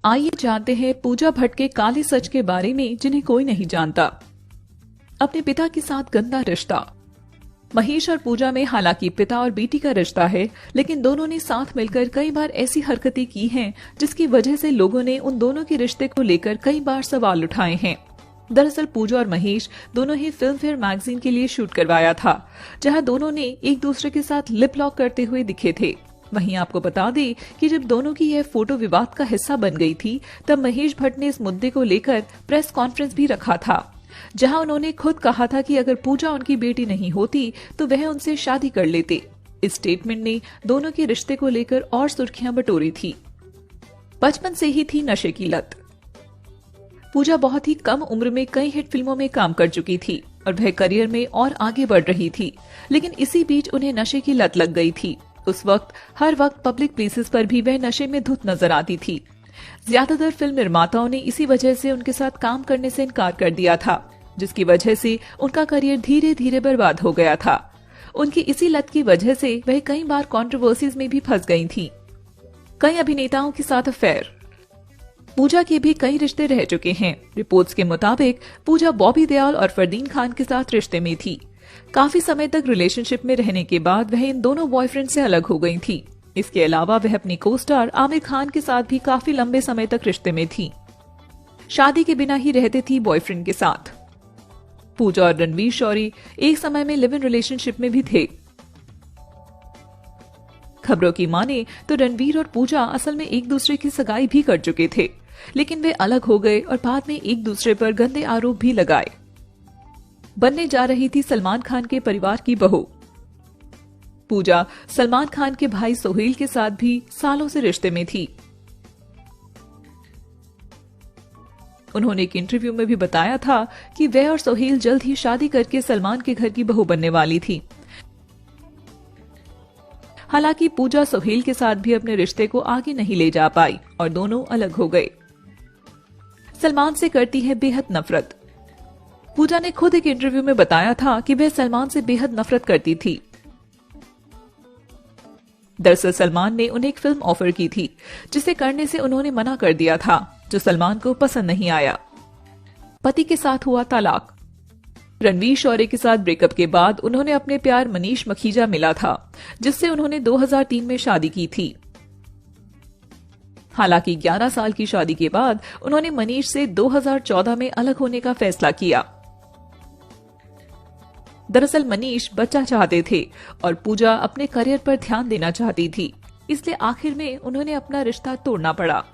आइए जानते हैं पूजा भट्ट के काले सच के बारे में जिन्हें कोई नहीं जानता। अपने पिता के साथ गंदा रिश्ता। महेश और पूजा में हालांकि पिता और बेटी का रिश्ता है, लेकिन दोनों ने साथ मिलकर कई बार ऐसी हरकतें की हैं जिसकी वजह से लोगों ने उन दोनों के रिश्ते को लेकर कई बार सवाल उठाए हैं। दरअसल पूजा और महेश दोनों ही फिल्म फेयर मैगजीन के लिए शूट करवाया था, जहां दोनों ने एक दूसरे के साथ लिप लॉक करते हुए दिखे थे। वहीं आपको बता दें कि जब दोनों की यह फोटो विवाद का हिस्सा बन गई थी, तब महेश भट्ट ने इस मुद्दे को लेकर प्रेस कॉन्फ्रेंस भी रखा था, जहां उन्होंने खुद कहा था कि अगर पूजा उनकी बेटी नहीं होती तो वह उनसे शादी कर लेते। इस स्टेटमेंट ने दोनों के रिश्ते को लेकर और सुर्खियां बटोरी थी। बचपन से ही थी नशे की लत। पूजा बहुत ही कम उम्र में कई हिट फिल्मों में काम कर चुकी थी और वह करियर में और आगे बढ़ रही थी, लेकिन इसी बीच उन्हें नशे की लत लग गई थी। उस वक्त हर वक्त पब्लिक प्लेसेस पर भी वह नशे में धुत नजर आती थी। ज्यादातर फिल्म निर्माताओं ने इसी वजह से उनके साथ काम करने से इनकार कर दिया था, जिसकी वजह से उनका करियर धीरे धीरे बर्बाद हो गया था। उनकी इसी लत की वजह से वह कई बार कंट्रोवर्सीज में भी फंस गई थी। कई अभिनेताओं के साथ अफेयर। पूजा के भी कई रिश्ते रह चुके हैं। रिपोर्ट्स के मुताबिक पूजा बॉबी देओल और फरदीन खान के साथ रिश्ते में थी। काफी समय तक रिलेशनशिप में रहने के बाद वह इन दोनों बॉयफ्रेंड से अलग हो गई थी। इसके अलावा वह अपनी को स्टार आमिर खान के साथ भी काफी लंबे समय तक रिश्ते में थी। शादी के बिना ही रहते थी बॉयफ्रेंड के साथ। पूजा और रणवीर शौरी एक समय में लिव इन रिलेशनशिप में भी थे। खबरों की माने तो रणवीर और पूजा असल में एक दूसरे की सगाई भी कर चुके थे, लेकिन वे अलग हो गए और बाद में एक दूसरे पर गंदे आरोप भी लगाए। बनने जा रही थी सलमान खान के परिवार की बहू। पूजा सलमान खान के भाई सोहेल के साथ भी सालों से रिश्ते में थी। उन्होंने एक इंटरव्यू में भी बताया था कि वह और सोहेल जल्द ही शादी करके सलमान के घर की बहू बनने वाली थी। हालांकि पूजा सोहेल के साथ भी अपने रिश्ते को आगे नहीं ले जा पाई और दोनों अलग हो गए। सलमान से करती है बेहद नफरत। पूजा ने खुद एक इंटरव्यू में बताया था कि वह सलमान से बेहद नफरत करती थी। दरअसल सलमान ने उन्हें एक फिल्म ऑफर की थी, जिसे करने से उन्होंने मना कर दिया था, जो सलमान को पसंद नहीं आया। पति के साथ हुआ तलाक। रणवीर शौरी के साथ ब्रेकअप के बाद उन्होंने अपने प्यार मनीष मखीजा मिला था, जिससे उन्होंने 2003 में शादी की थी। हालांकि 11 साल की शादी के बाद उन्होंने मनीष से 2014 में अलग होने का फैसला किया। दरअसल मनीष बच्चा चाहते थे और पूजा अपने करियर पर ध्यान देना चाहती थी, इसलिए आखिर में उन्होंने अपना रिश्ता तोड़ना पड़ा।